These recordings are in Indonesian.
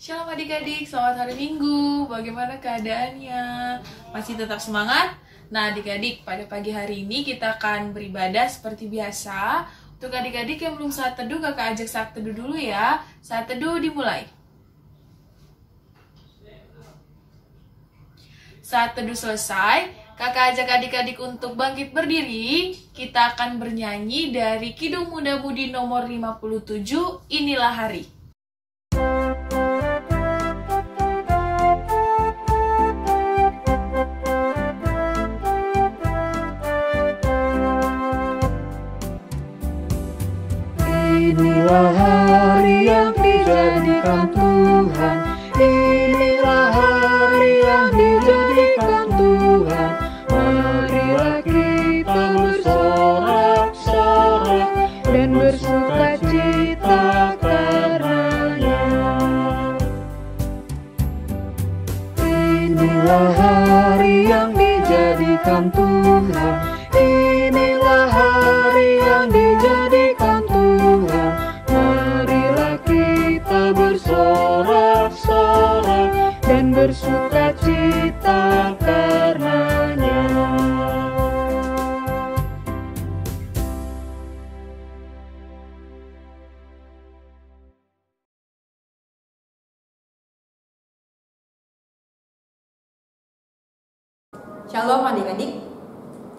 Shalom adik-adik, selamat hari Minggu. Bagaimana keadaannya? Masih tetap semangat? Nah adik-adik, pada pagi hari ini kita akan beribadah seperti biasa. Untuk adik-adik yang belum saat teduh, kakak ajak saat teduh dulu ya. Saat teduh dimulai. Saat teduh selesai, kakak ajak adik-adik untuk bangkit berdiri. Kita akan bernyanyi dari Kidung Muda Mudi nomor 57, Inilah Hari. Inilah hari yang dijadikan Tuhan, inilah hari yang dijadikan Tuhan. Marilah kita bersorak-sorak dan bersukacita karenanya. Inilah hari yang dijadikan Tuhan, inilah hari yang dijadikan Tuhan. Marilah kita bersorak-sorak dan bersukacita karenanya. Shalom adik-adik.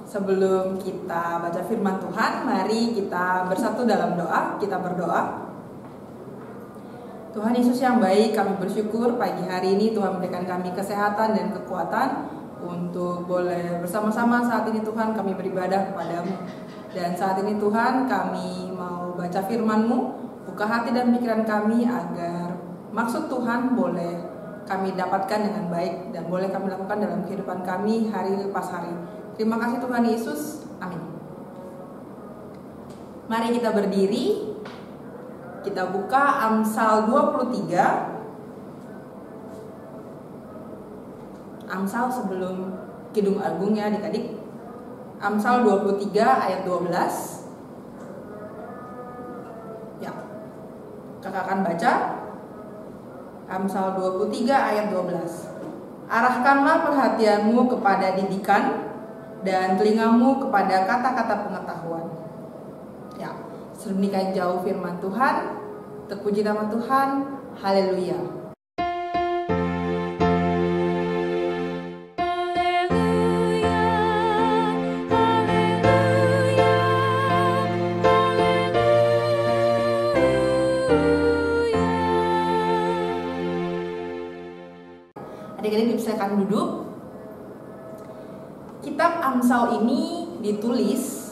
Sebelum kita baca firman Tuhan, mari kita bersatu dalam doa. Kita berdoa. Tuhan Yesus yang baik, kami bersyukur pagi hari ini Tuhan memberikan kami kesehatan dan kekuatan untuk boleh bersama-sama saat ini Tuhan kami beribadah kepadamu. Dan saat ini Tuhan kami mau baca firman-Mu, buka hati dan pikiran kami agar maksud Tuhan boleh kami dapatkan dengan baik dan boleh kami lakukan dalam kehidupan kami hari lepas hari. Terima kasih Tuhan Yesus, amin. Mari kita berdiri. Kita buka Amsal 23. Amsal sebelum Kidung Agung ya adik-adik. Amsal 23 ayat 12. Ya. Kakak akan baca Amsal 23 ayat 12. Arahkanlah perhatianmu kepada didikan dan telingamu kepada kata-kata pengetahuan. Ya, sedemikian jauh firman Tuhan. Terpuji nama Tuhan. Haleluya. Adik-adik dipersilakan duduk. Kitab Amsal ini ditulis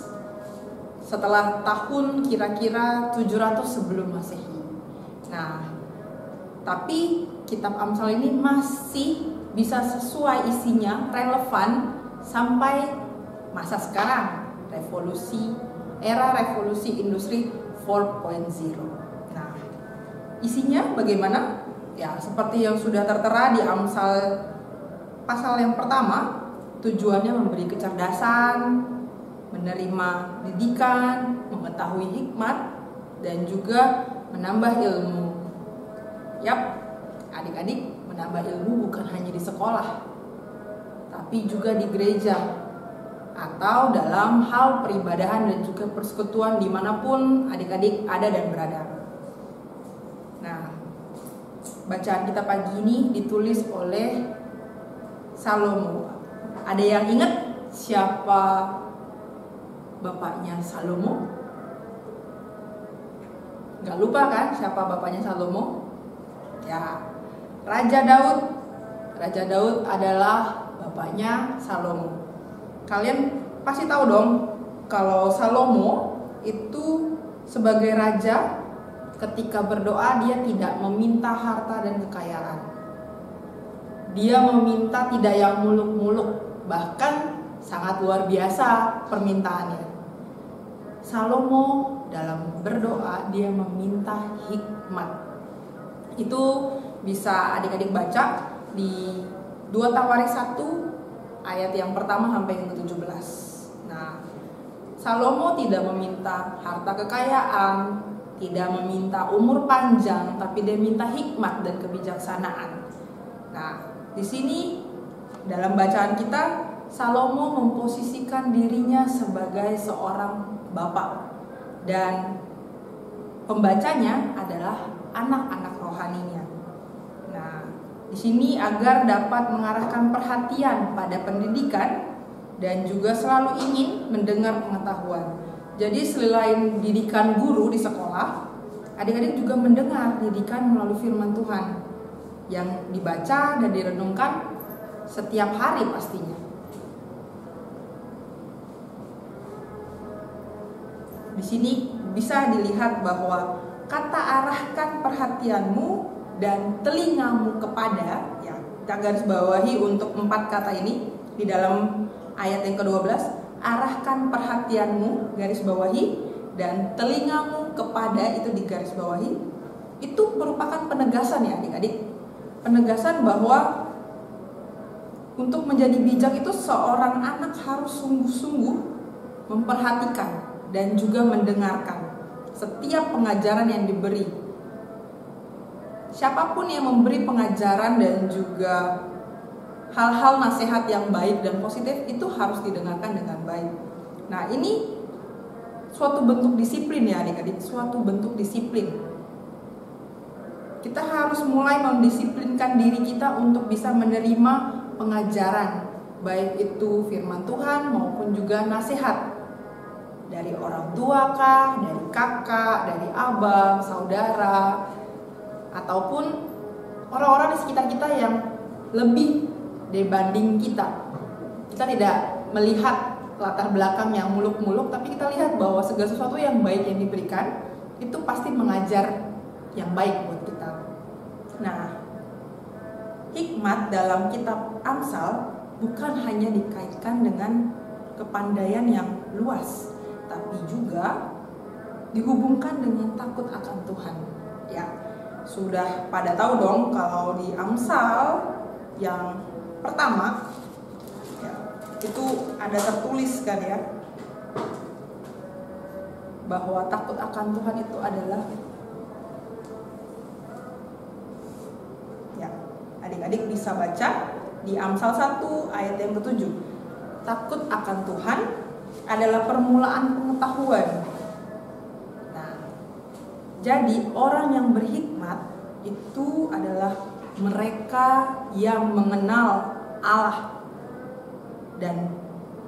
setelah tahun kira-kira 700 sebelum Masehi. Nah, tapi kitab Amsal ini masih bisa sesuai isinya, relevan sampai masa sekarang, era revolusi industri 4.0. Nah, isinya bagaimana? Ya, seperti yang sudah tertera di Amsal pasal yang pertama, tujuannya memberi kecerdasan, menerima didikan, mengetahui hikmat, dan juga menambah ilmu. Yap, adik-adik, menambah ilmu bukan hanya di sekolah, tapi juga di gereja atau dalam hal peribadahan dan juga persekutuan dimanapun adik-adik ada dan berada. Nah, bacaan kita pagi ini ditulis oleh Salomo. Ada yang ingat siapa bapaknya Salomo? Gak lupa kan siapa bapaknya Salomo? Ya, Raja Daud. Raja Daud adalah bapaknya Salomo. Kalian pasti tahu dong kalau Salomo itu sebagai raja ketika berdoa dia tidak meminta harta dan kekayaan. Dia meminta tidak yang muluk-muluk, bahkan sangat luar biasa permintaannya. Salomo dalam berdoa dia meminta hikmat. Itu bisa adik-adik baca di 2 Tawarik 1 ayat yang pertama sampai yang ke-17. Nah, Salomo tidak meminta harta kekayaan, tidak meminta umur panjang, tapi dia minta hikmat dan kebijaksanaan. Nah, di sini dalam bacaan kita, Salomo memposisikan dirinya sebagai seorang bapak dan pembacanya adalah anak-anak rohaninya. Nah, di sini agar dapat mengarahkan perhatian pada pendidikan dan juga selalu ingin mendengar pengetahuan. Jadi selain didikan guru di sekolah, adik-adik juga mendengar didikan melalui firman Tuhan yang dibaca dan direnungkan setiap hari pastinya. Di sini bisa dilihat bahwa kata arahkan perhatianmu dan telingamu kepada, ya, kita garis bawahi untuk 4 kata ini di dalam ayat yang ke-12. Arahkan perhatianmu, garis bawahi, dan telingamu kepada, itu di garis bawahi. Itu merupakan penegasan ya adik-adik. Penegasan bahwa untuk menjadi bijak itu seorang anak harus sungguh-sungguh memperhatikan dan juga mendengarkan setiap pengajaran yang diberi. Siapapun yang memberi pengajaran dan juga hal-hal nasihat yang baik dan positif itu harus didengarkan dengan baik. Nah, ini suatu bentuk disiplin ya adik-adik, suatu bentuk disiplin. Kita harus mulai mendisiplinkan diri kita untuk bisa menerima pengajaran, baik itu firman Tuhan maupun juga nasihat dari orang tua kah, dari kakak, dari abang, saudara, ataupun orang-orang di sekitar kita yang lebih dibanding kita. Kita tidak melihat latar belakang yang muluk-muluk, tapi kita lihat bahwa segala sesuatu yang baik yang diberikan itu pasti mengajar yang baik buat kita. Nah, hikmat dalam kitab Amsal bukan hanya dikaitkan dengan kepandaian yang luas, tapi juga dihubungkan dengan takut akan Tuhan. Ya, sudah pada tahu dong kalau di Amsal yang pertama ya, itu ada tertulis kan ya, bahwa takut akan Tuhan itu adalah, ya, adik-adik bisa baca di Amsal 1 ayat yang ke-7. Takut akan Tuhan adalah permulaan pengetahuan. Nah, jadi orang yang berhikmat itu adalah mereka yang mengenal Allah dan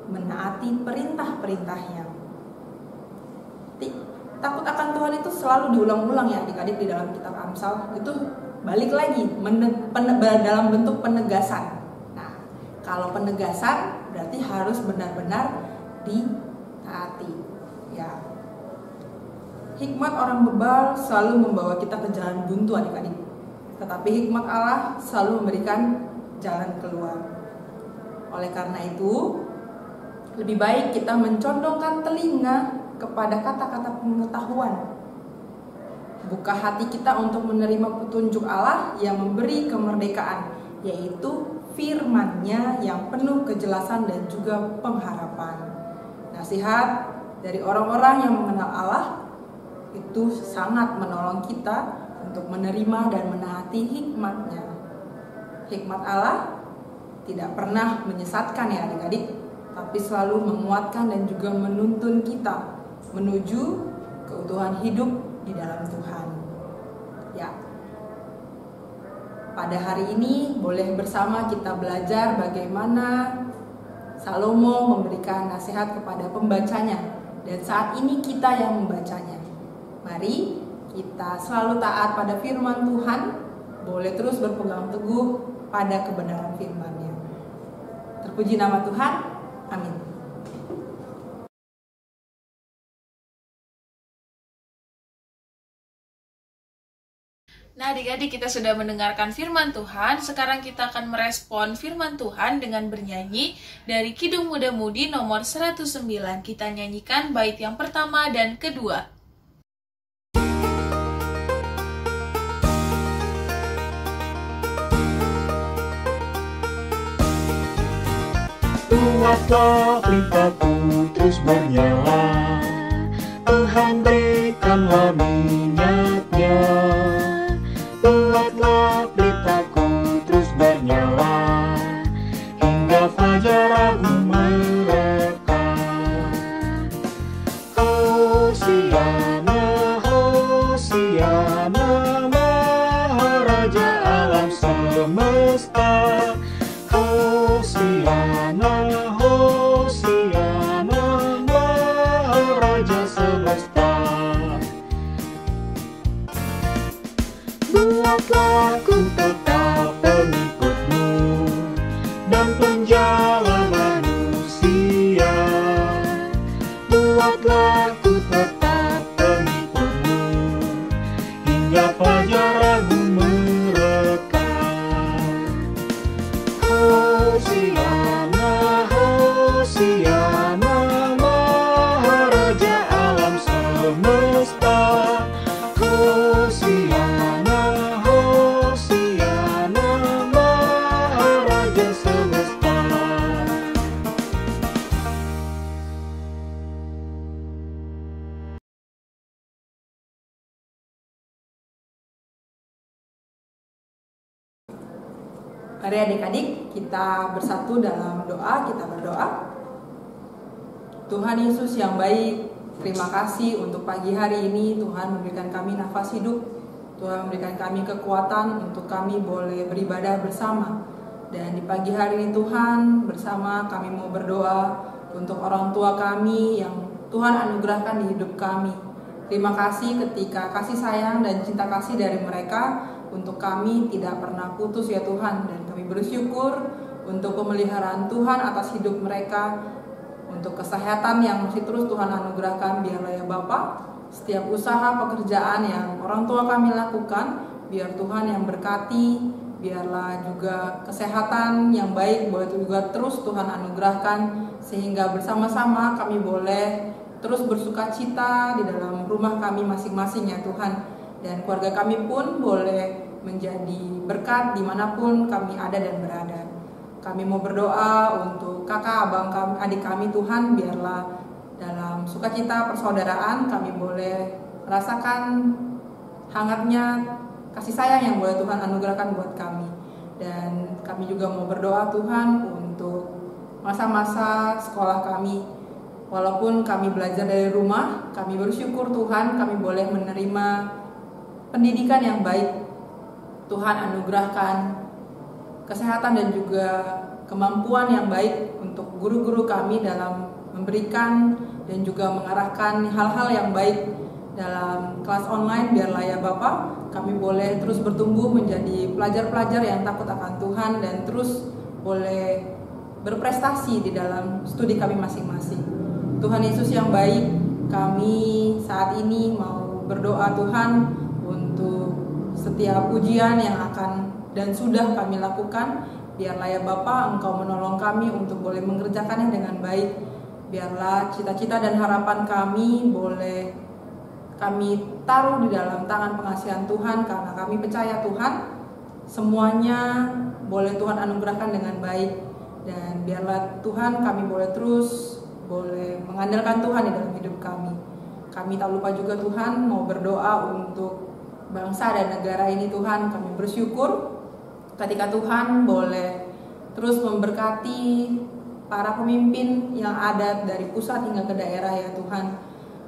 menaati perintah-perintahnya. Takut akan Tuhan itu selalu diulang-ulang ya adik-adik di dalam kitab Amsal. Itu balik lagi dalam bentuk penegasan. Nah, kalau penegasan berarti harus benar-benar ditaati. Ya. Hikmat orang bebal selalu membawa kita ke jalan buntu adik-adik. Tetapi hikmat Allah selalu memberikan jalan keluar. Oleh karena itu, lebih baik kita mencondongkan telinga kepada kata-kata pengetahuan. Buka hati kita untuk menerima petunjuk Allah yang memberi kemerdekaan, yaitu firman-Nya yang penuh kejelasan dan juga pengharapan. Nasihat dari orang-orang yang mengenal Allah itu sangat menolong kita untuk menerima dan menaati hikmat-Nya. Hikmat Allah tidak pernah menyesatkan ya adik-adik, tapi selalu menguatkan dan juga menuntun kita menuju keutuhan hidup di dalam Tuhan. Ya. Pada hari ini boleh bersama kita belajar bagaimana Salomo memberikan nasihat kepada pembacanya, dan saat ini kita yang membacanya. Mari kita selalu taat pada firman Tuhan, boleh terus berpegang teguh pada kebenaran firman-Nya. Terpuji nama Tuhan. Amin. Nah adik-adik, kita sudah mendengarkan firman Tuhan. Sekarang kita akan merespon firman Tuhan dengan bernyanyi dari Kidung Muda Mudi nomor 109. Kita nyanyikan bait yang pertama dan kedua. Tuhatlah pelitaku terus bernyala, Tuhan Tuhan berikanlah minyaknya. Buatlah pelitaku terus bernyala hingga fajar agung mereka. Hosiana, Hosiana, Maharaja alam semesta. Hosiana, Hosiana, Maharaja semesta. Buatlah ku tetap pengikutmu dan penjala manusia. Buatlah ku tetap pengikutmu hingga fajar agung mereka. Hosiana, Hosiana, Maharaja alam semesta. Hosiana, Hosiana, Maharaja semesta. Mari adik-adik kita bersatu dalam doa, kita berdoa. Tuhan Yesus yang baik, terima kasih untuk pagi hari ini. Tuhan memberikan kami nafas hidup, Tuhan memberikan kami kekuatan untuk kami boleh beribadah bersama. Dan di pagi hari ini Tuhan, bersama kami mau berdoa untuk orang tua kami yang Tuhan anugerahkan di hidup kami. Terima kasih ketika kasih sayang dan cinta kasih dari mereka untuk kami tidak pernah putus ya Tuhan. Dan kami bersyukur untuk pemeliharaan Tuhan atas hidup mereka, untuk kesehatan yang masih terus Tuhan anugerahkan. Biarlah ya Bapak, setiap usaha pekerjaan yang orang tua kami lakukan, biar Tuhan yang berkati. Biarlah juga kesehatan yang baik boleh juga terus Tuhan anugerahkan, sehingga bersama-sama kami boleh terus bersuka cita di dalam rumah kami masing-masing ya Tuhan. Dan keluarga kami pun boleh menjadi berkat dimanapun kami ada dan berada. Kami mau berdoa untuk kakak, abang kami, adik kami Tuhan. Biarlah dalam sukacita persaudaraan kami boleh merasakan hangatnya kasih sayang yang boleh Tuhan anugerahkan buat kami. Dan kami juga mau berdoa Tuhan untuk masa-masa sekolah kami. Walaupun kami belajar dari rumah, kami bersyukur Tuhan kami boleh menerima pendidikan yang baik. Tuhan anugerahkan kesehatan dan juga kemampuan yang baik untuk guru-guru kami dalam memberikan dan juga mengarahkan hal-hal yang baik dalam kelas online. Biarlah ya Bapak, kami boleh terus bertumbuh menjadi pelajar-pelajar yang takut akan Tuhan dan terus boleh berprestasi di dalam studi kami masing-masing. Tuhan Yesus yang baik, kami saat ini mau berdoa Tuhan untuk setiap ujian yang akan dan sudah kami lakukan. Biarlah ya Bapa, Engkau menolong kami untuk boleh mengerjakannya dengan baik. Biarlah cita-cita dan harapan kami boleh kami taruh di dalam tangan pengasihan Tuhan, karena kami percaya Tuhan semuanya boleh Tuhan anugerahkan dengan baik. Dan biarlah Tuhan kami boleh terus boleh mengandalkan Tuhan di dalam hidup kami. Kami tak lupa juga Tuhan mau berdoa untuk bangsa dan negara ini Tuhan. Kami bersyukur ketika Tuhan boleh terus memberkati para pemimpin yang ada dari pusat hingga ke daerah ya Tuhan.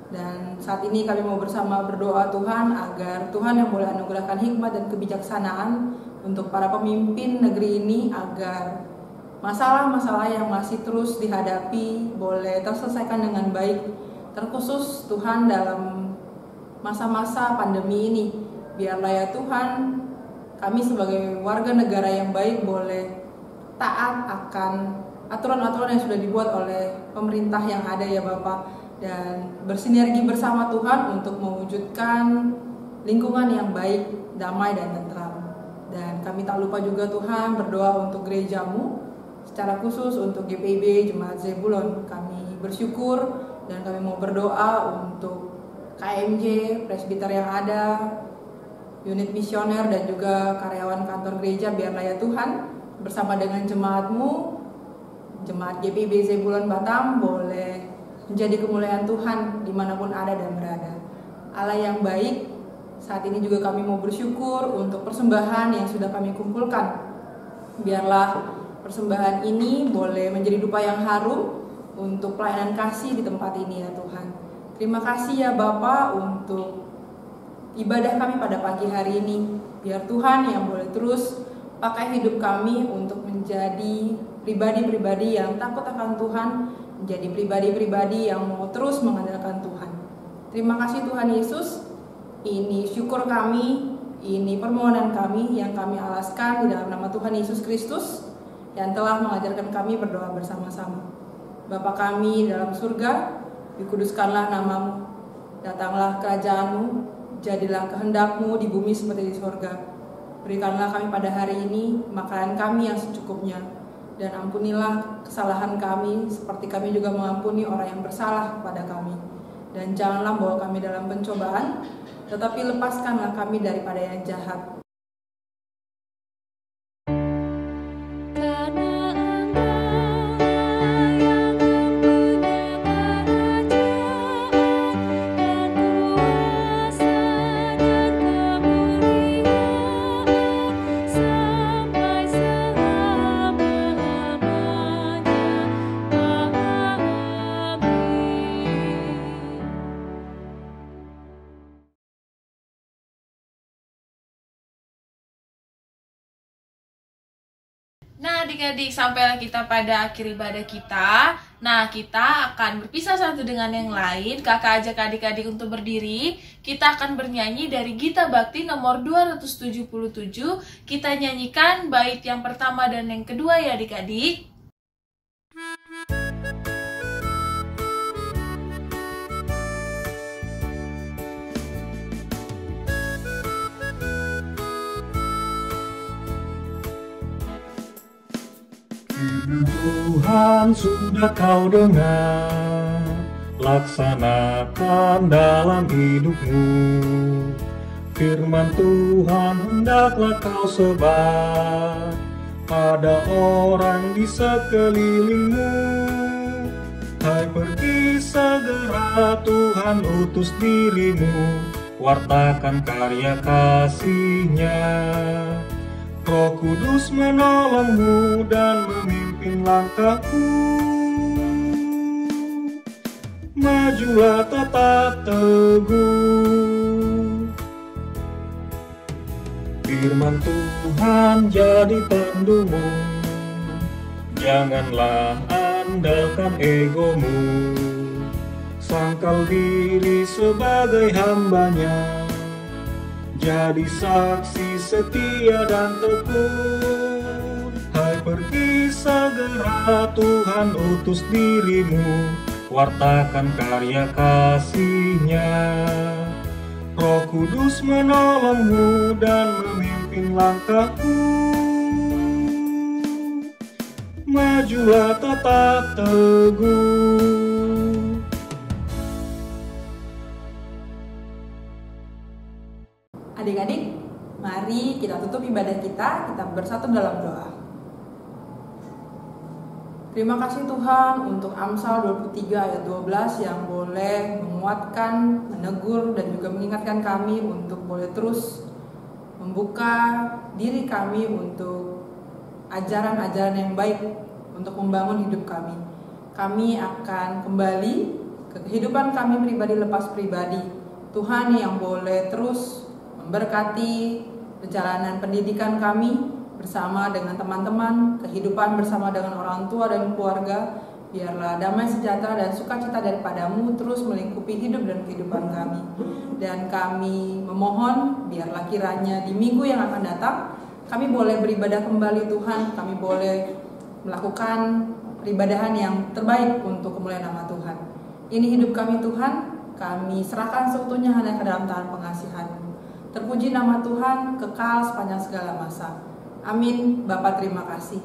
Dan saat ini kami mau bersama berdoa Tuhan agar Tuhan yang boleh anugerahkan hikmat dan kebijaksanaan untuk para pemimpin negeri ini, agar masalah-masalah yang masih terus dihadapi boleh terselesaikan dengan baik. Terkhusus Tuhan dalam masa-masa pandemi ini, biarlah ya Tuhan kami sebagai warga negara yang baik boleh taat akan aturan-aturan yang sudah dibuat oleh pemerintah yang ada ya Bapak, dan bersinergi bersama Tuhan untuk mewujudkan lingkungan yang baik, damai dan tentram. Dan kami tak lupa juga Tuhan berdoa untuk gerejamu, secara khusus untuk GPIB Jemaat Zebulon. Kami bersyukur dan kami mau berdoa untuk KMJ, presbiter yang ada, unit misioner dan juga karyawan kantor gereja. Biarlah ya Tuhan bersama dengan jemaatmu, Jemaat GPIB Zebulon Batam boleh menjadi kemuliaan Tuhan dimanapun ada dan berada. Allah yang baik, saat ini juga kami mau bersyukur untuk persembahan yang sudah kami kumpulkan. Biarlah persembahan ini boleh menjadi dupa yang harum untuk pelayanan kasih di tempat ini ya Tuhan. Terima kasih ya Bapa untuk ibadah kami pada pagi hari ini. Biar Tuhan yang boleh terus pakai hidup kami untuk menjadi pribadi-pribadi yang takut akan Tuhan, menjadi pribadi-pribadi yang mau terus mengandalkan Tuhan. Terima kasih Tuhan Yesus. Ini syukur kami, ini permohonan kami yang kami alaskan di dalam nama Tuhan Yesus Kristus yang telah mengajarkan kami berdoa bersama-sama. Bapa kami dalam surga, dikuduskanlah namamu, datanglah kerajaan-mu, jadilah kehendak-mu di bumi seperti di surga. Berikanlah kami pada hari ini makanan kami yang secukupnya, dan ampunilah kesalahan kami seperti kami juga mengampuni orang yang bersalah kepada kami. Dan janganlah bawa kami dalam pencobaan, tetapi lepaskanlah kami daripada yang jahat. Nah adik-adik, sampailah kita pada akhir ibadah kita. Nah kita akan berpisah satu dengan yang lain. Kakak ajak adik-adik untuk berdiri. Kita akan bernyanyi dari Gita Bakti nomor 277. Kita nyanyikan bait yang pertama dan yang kedua ya adik-adik. Tuhan sudah kau dengar, laksanakan dalam hidupmu. Firman Tuhan hendaklah kau sebar pada orang di sekelilingmu. Hai pergi segera, Tuhan utus dirimu, wartakan karya kasih-Nya. Roh Kudus menolongmu dan memimpin langkahmu. Majulah tetap teguh. Firman Tuhan jadi pandumu. Janganlah andalkan egomu. Sangkal diri sebagai hambanya. Jadi saksi setia dan tekun. Hai pergi segera, Tuhan utus dirimu, wartakan karya kasih-Nya. Roh Kudus menolongmu dan memimpin langkahmu. Majulah tetap teguh. Adik-adik, mari kita tutup ibadah kita bersatu dalam doa. Terima kasih Tuhan untuk Amsal 23 ayat 12 yang boleh menguatkan, menegur, dan juga mengingatkan kami untuk boleh terus membuka diri kami untuk ajaran-ajaran yang baik untuk membangun hidup kami. Kami akan kembali ke kehidupan kami pribadi lepas pribadi. Tuhan yang boleh terus memberkati perjalanan pendidikan kami bersama dengan teman-teman, kehidupan bersama dengan orang tua dan keluarga. Biarlah damai sejahtera dan sukacita daripada-Mu terus melingkupi hidup dan kehidupan kami. Dan kami memohon biarlah kiranya di minggu yang akan datang kami boleh beribadah kembali Tuhan. Kami boleh melakukan peribadahan yang terbaik untuk kemuliaan nama Tuhan. Ini hidup kami Tuhan, kami serahkan seutuhnya hanya ke dalam tangan pengasihan-Mu. Terpuji nama Tuhan, kekal sepanjang segala masa. Amin. Bapa terima kasih.